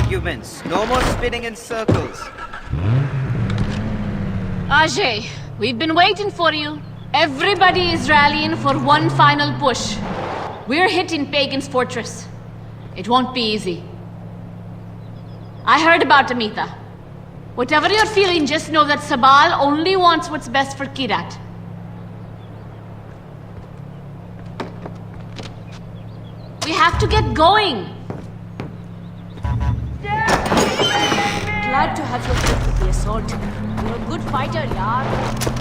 arguments. No more spinning in circles. Ajay, we've been waiting for you. Everybody is rallying for one final push. We're hitting Pagan's fortress. It won't be easy. I heard about Amita. Whatever you're feeling, just know that Sabal only wants what's best for Kirat. We have to get going. Glad to have your help with the assault. You're a good fighter, yaar.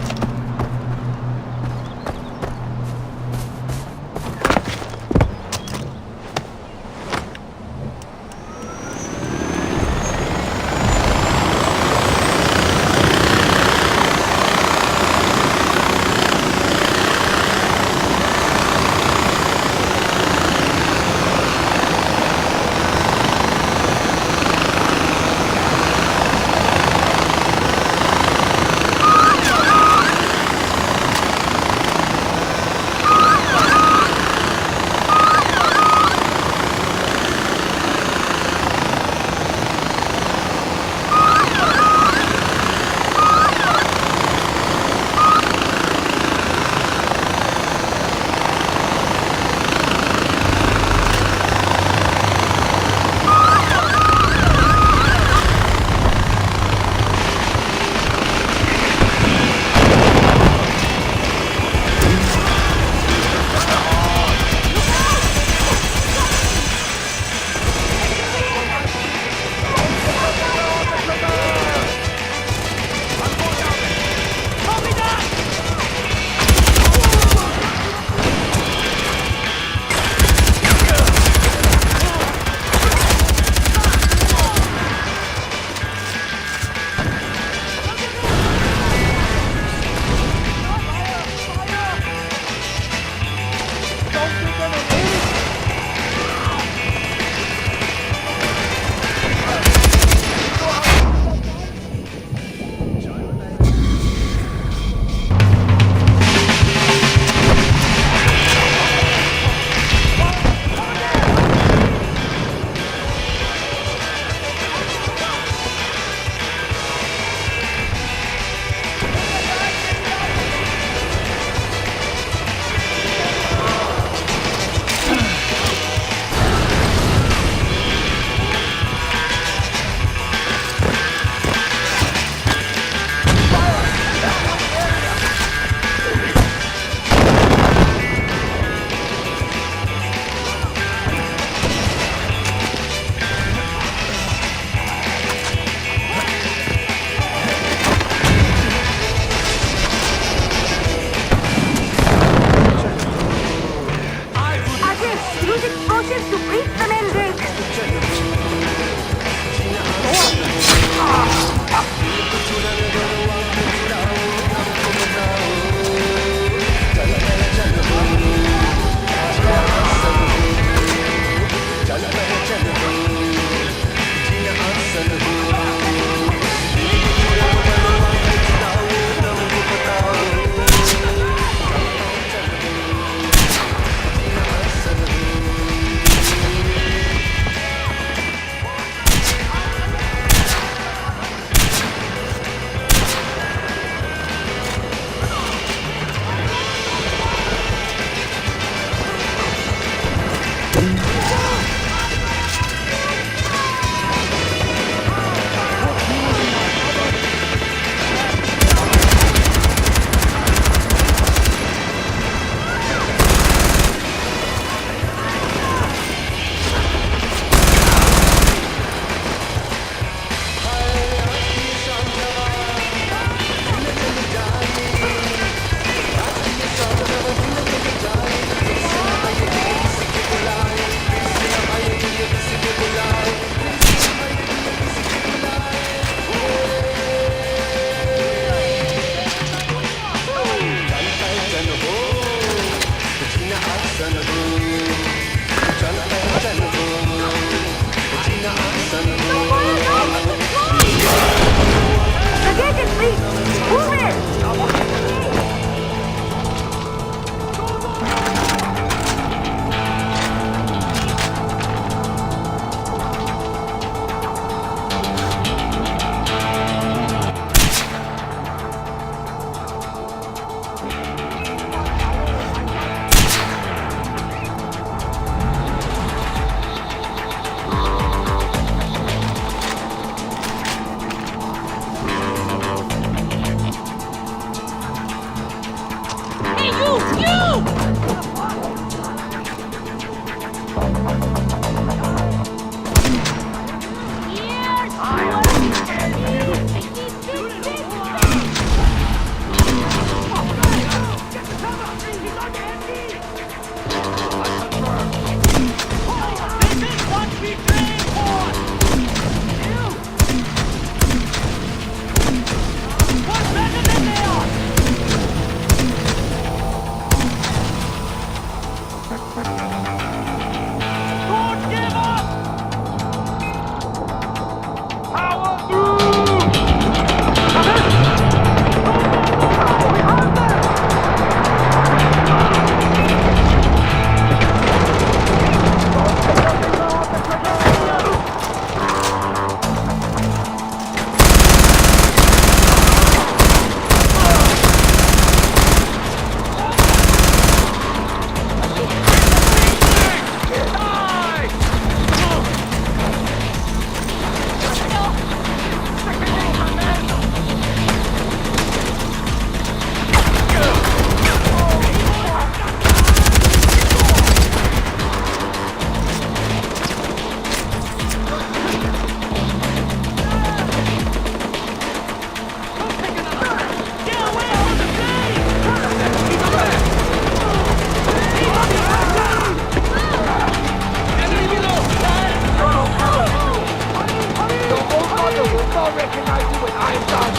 I'll recognize you when I'm done.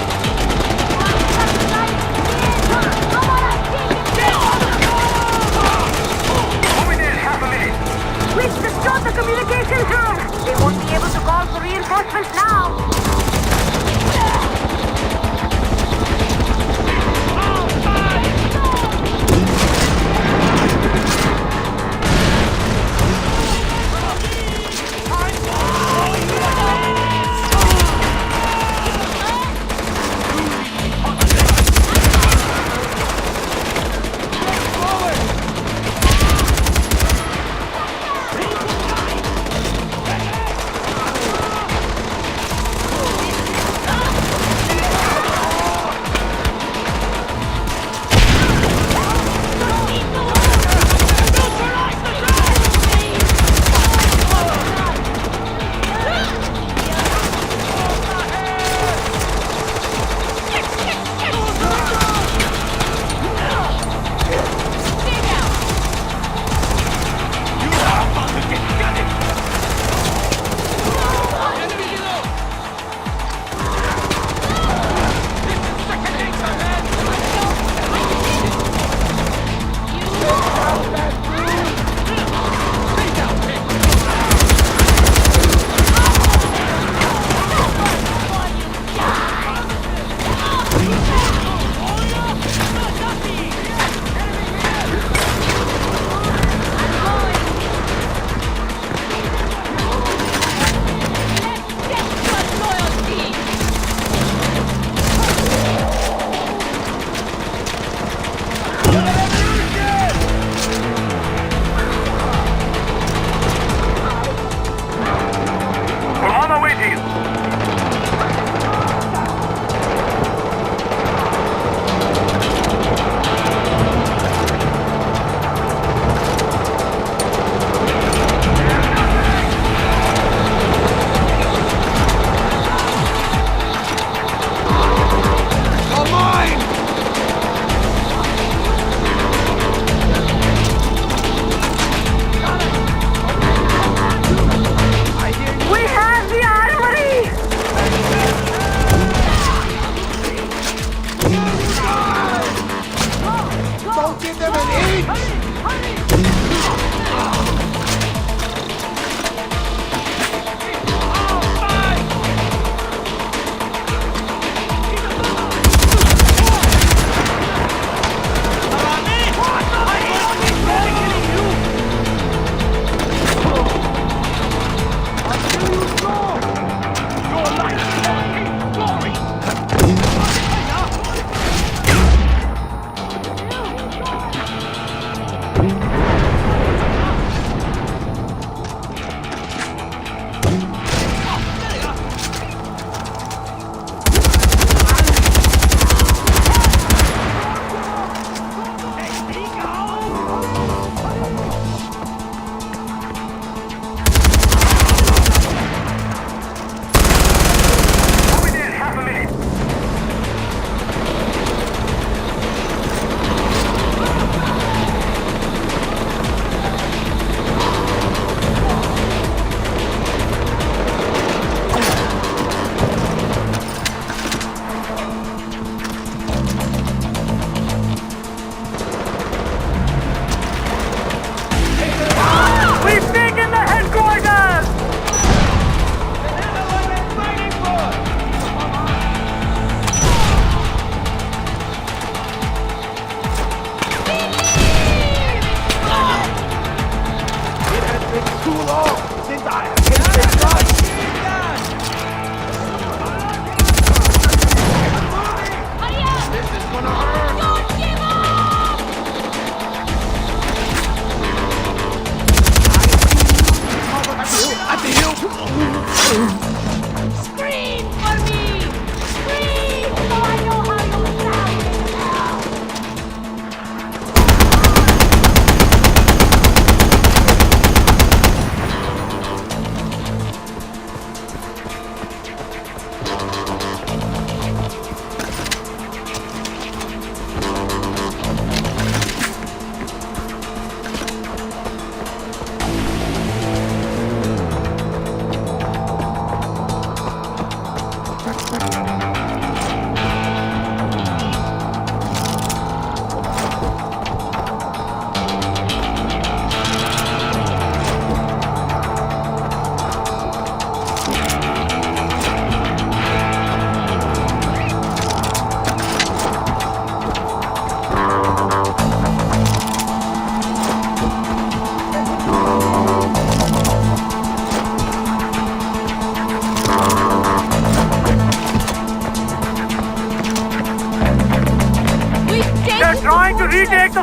Moving in, half a minute. We've destroyed the communications room! They won't be able to call for reinforcements now!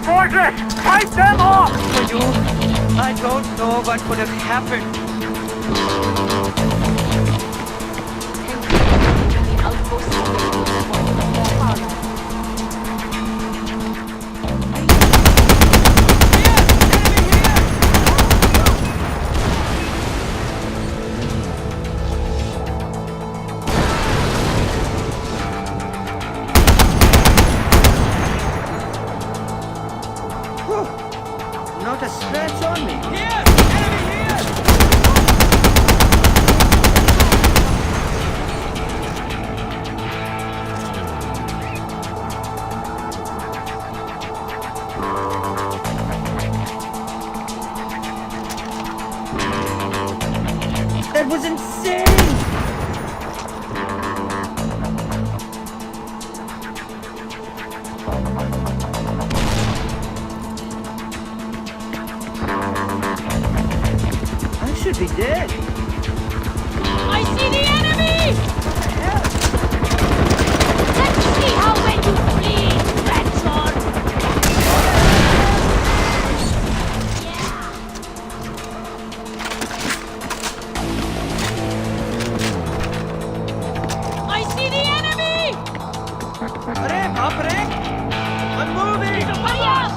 the fortress! Fight them off! For you, I don't know what would have happened. The outposts are more power. Not a scratch on me. That was insane! I should be dead. I see the enemy! Let's see how well you bleed, Redshot! I see the enemy! Arey, baap re! I'm moving! Hurry up!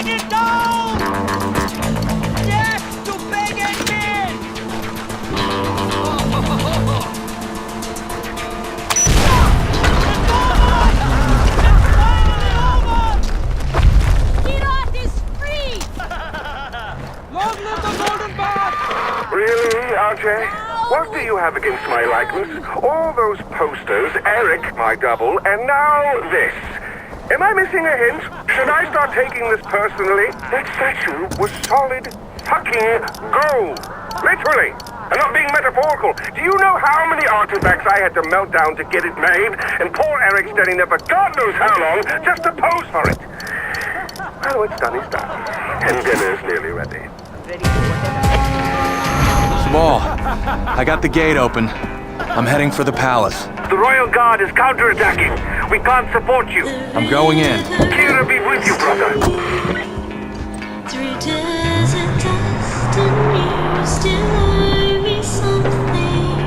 Bring it down! Yes, to Pagan men! Kirat is free! Long live the Golden Bath! Really, RJ? What do you have against my likeness? All those posters, Eric, my double, and now this. Am I missing a hint? Should I start taking this personally? That statue was solid fucking gold. Literally. I'm not being metaphorical. Do you know how many artifacts I had to melt down to get it made? And poor Eric standing there for God knows how long just to pose for it. Well, it's done, it's done. And dinner's nearly ready. Small, I got the gate open. I'm heading for the palace. The Royal Guard is counterattacking. We can't support you. I'm going in. Kira be with you, brother. Through desert dust and you still owe me something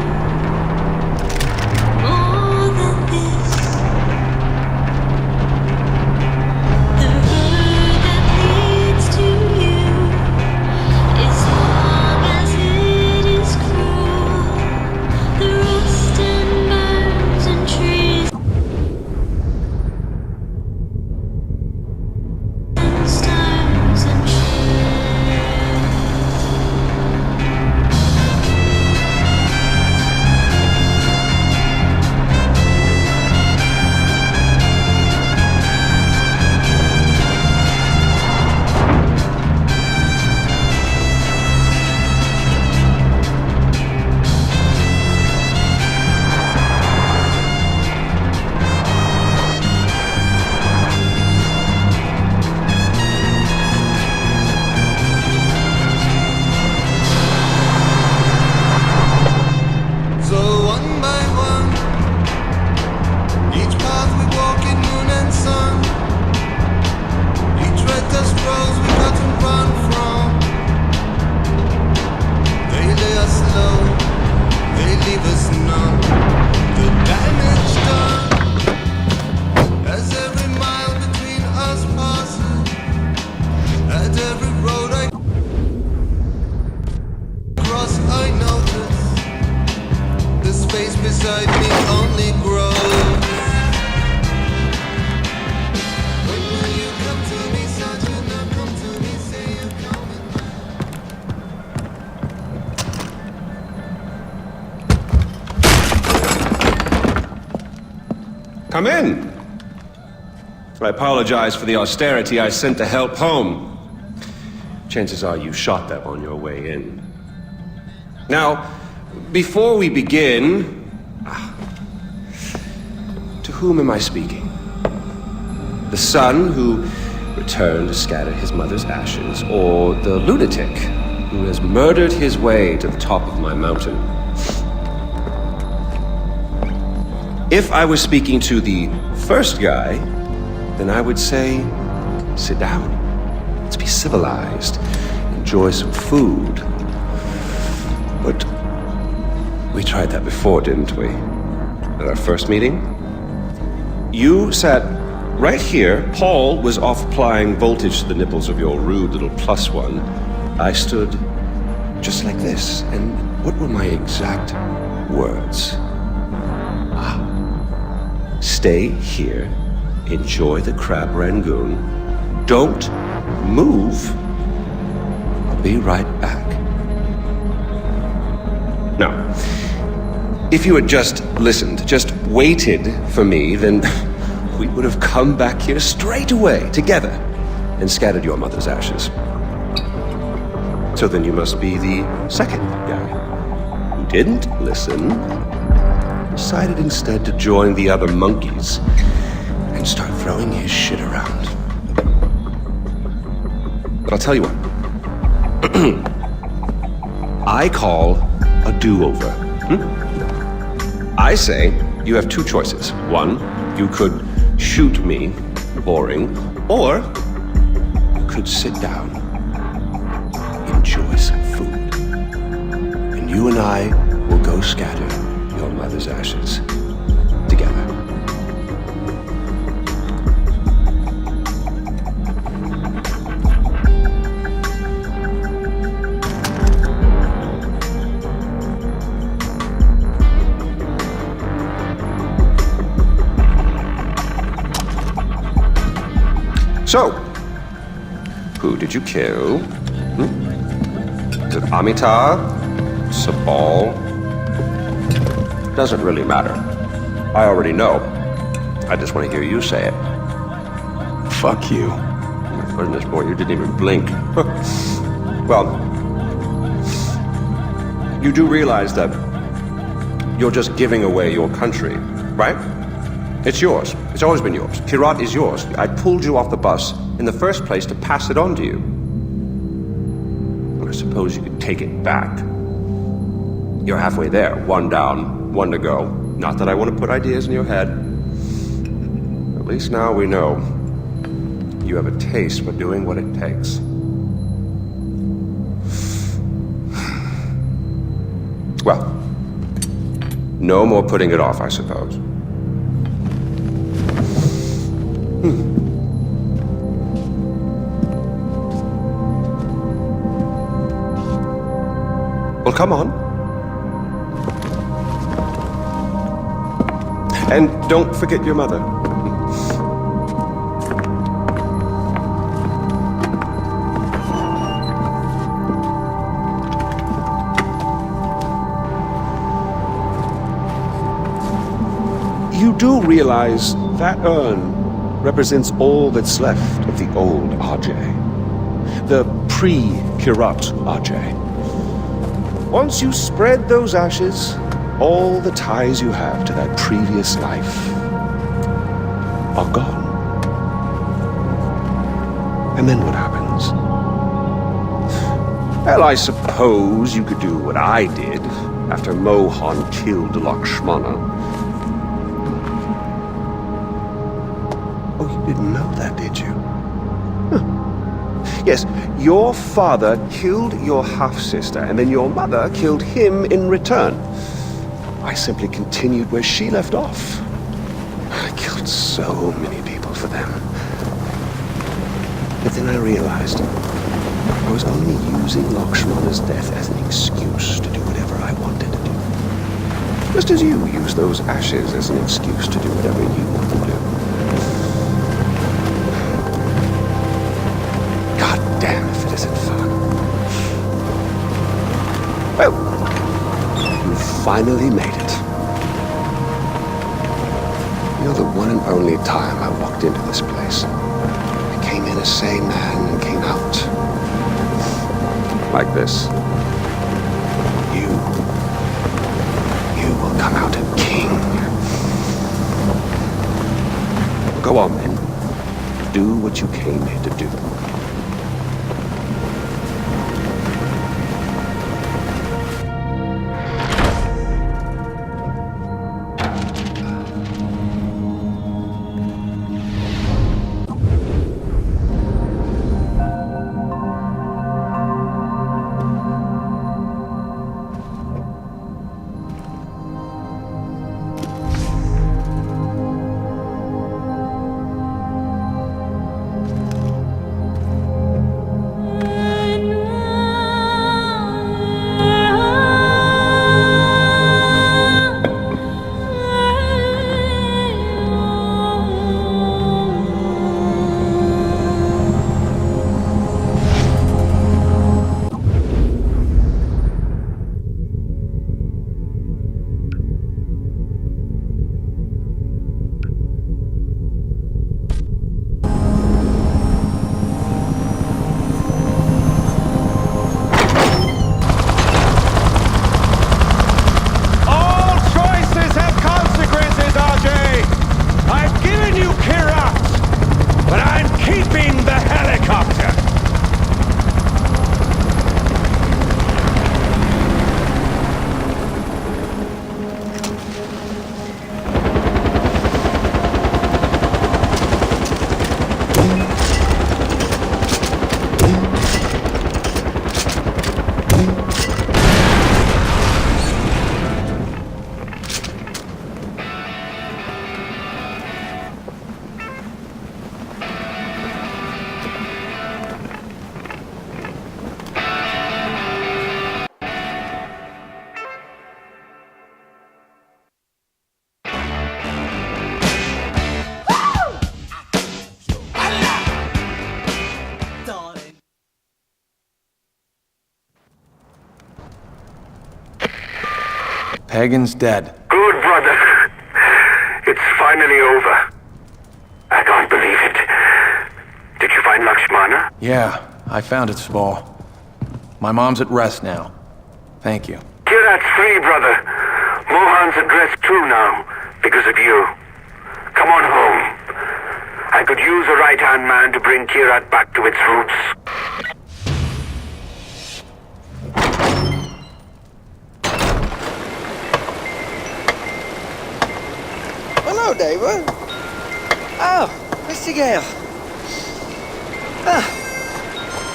more than this. The road that leads to you, as long as it is cruel, the rust and birds and trees and stones and So one by one, each path we walk in moon and sun, each red dust rose we got to run from. They lay us low, they leave us numb. The damage done, as every mile between us passes, at every road I cross I notice. The space beside me only grows. When will you come to me, Sergeant? Now come to me, say you're coming back. Come in. I apologize for the austerity I sent to help home. Chances are you shot them on your way in. Now, before we begin, to whom am I speaking? The son who returned to scatter his mother's ashes, or the lunatic who has murdered his way to the top of my mountain? If I was speaking to the first guy, then I would say, sit down. Let's be civilized. Enjoy some food. But we tried that before, didn't we? At our first meeting? You sat right here. Paul was off applying voltage to the nipples of your rude little +1. I stood just like this. And what were my exact words? Stay here, enjoy the crab rangoon, don't move, I'll be right back. Now, if you had just listened, just waited for me, then we would have come back here straight away, together, and scattered your mother's ashes. So then you must be the second guy, who didn't listen, decided instead to join the other monkeys and start throwing his shit around. But I'll tell you what. I call a do-over. I say you have two choices. One, you could shoot me, boring, or you could sit down, enjoy some food, and you and I will go scatter your mother's ashes together. So, who did you kill? Is it Amitar? Sabal? Doesn't really matter. I already know. I just want to hear you say it. Fuck you. My goodness, boy, you didn't even blink. Well, you do realize that you're just giving away your country, right? It's yours. It's always been yours. Kyrat is yours. I pulled you off the bus in the first place to pass it on to you. Well, I suppose you could take it back. You're halfway there. One down, one to go. Not that I want to put ideas in your head. At least now we know you have a taste for doing what it takes. Well, no more putting it off, I suppose. Well, come on. And don't forget your mother. You do realize that urn represents all that's left of the old RJ. The pre-Kyrat RJ. Once you spread those ashes, all the ties you have to that previous life are gone. And then what happens? Well, I suppose you could do what I did after Mohan killed Lakshmana. Oh, you didn't know that, did you? Yes, your father killed your half-sister, and then your mother killed him in return. I simply continued where she left off. I killed so many people for them. But then I realized I was only using Lakshmana's death as an excuse to do whatever I wanted to do. Just as you use those ashes as an excuse to do whatever you want to do. Damn if it isn't fun. Well, you finally made it. You know, the one and only time I walked into this place, I came in a sane man and came out like this. You will come out a king. Go on, then. Do what you came here to do. Pagan's dead. Good, brother. It's finally over. I can't believe it. Did you find Lakshmana? Yeah, I found its ball. My mom's at rest now. Thank you. Kirat's free, brother. Mohan's at rest too now, because of you. Come on home. I could use a right-hand man to bring Kirat back to its roots. Hello, David. Oh, Mr. Gale.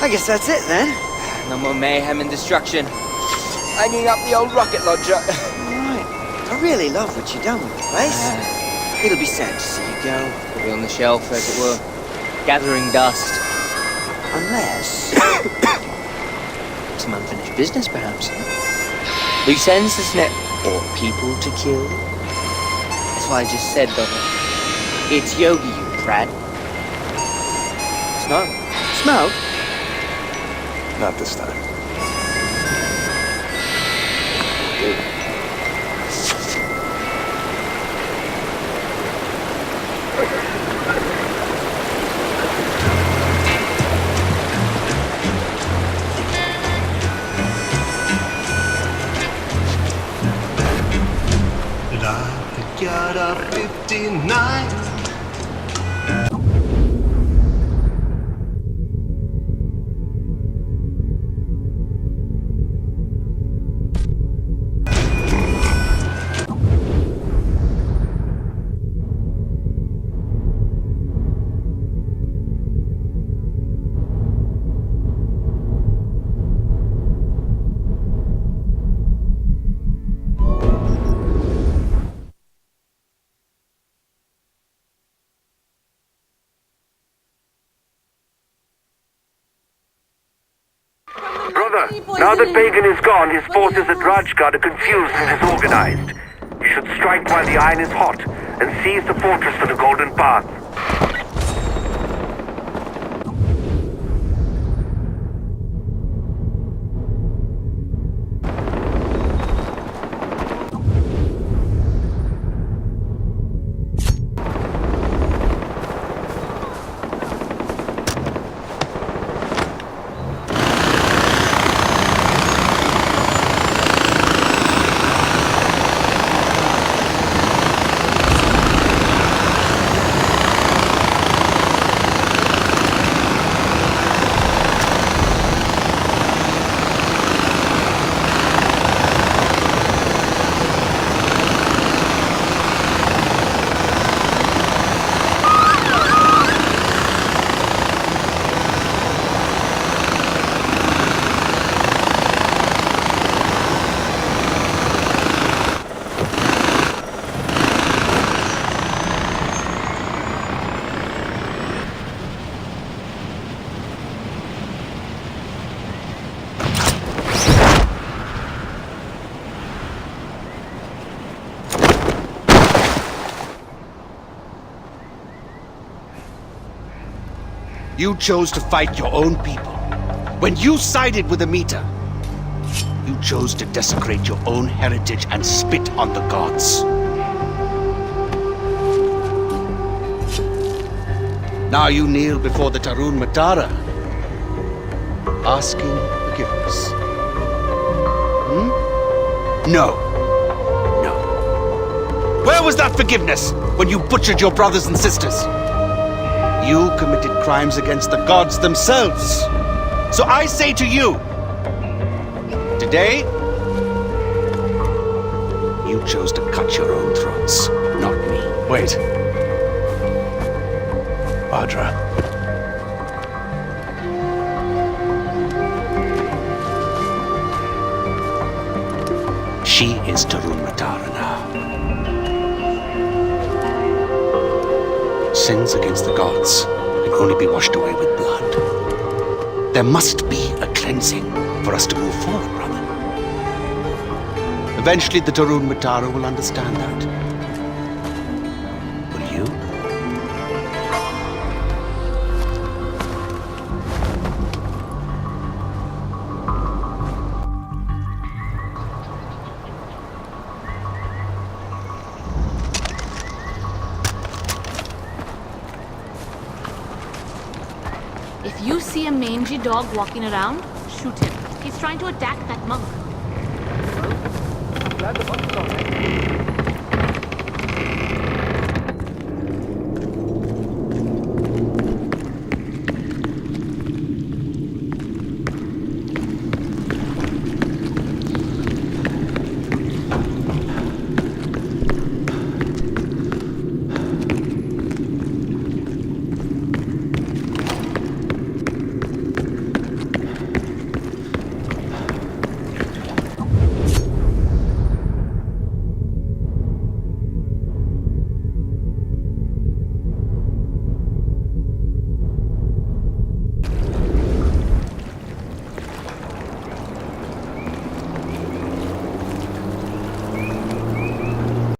I guess that's it then. No more mayhem and destruction. Hanging up the old rocket launcher. Right. I really love what you've done with the place. It'll be sad to see you go. It'll be on the shelf, as it were. Gathering dust. Unless... Some unfinished business, perhaps. Loose ends, isn't it? Or people to kill. That's what I just said, brother. It's Yogi, you prat. Smoke. Smoke? Not this time. Yada 59. Brother, now that Pagan is gone, his forces at Rajgad are confused and disorganized. You should strike while the iron is hot and seize the fortress for the Golden Path. You chose to fight your own people. When you sided with the Amita, you chose to desecrate your own heritage and spit on the gods. Now you kneel before the Tarun Matara, asking forgiveness. No. No. Where was that forgiveness when you butchered your brothers and sisters? You committed crimes against the gods themselves. So I say to you, today, you chose to cut your own throats, not me. Wait. Audra. She is Tarun Matara now. Sins against the gods can only be washed away with blood. There must be a cleansing for us to move forward, brother. Eventually the Tarun Matara will understand that. Will you? If you see a mangy dog walking around, shoot him. He's trying to attack that monk. I'm glad the monk's alright.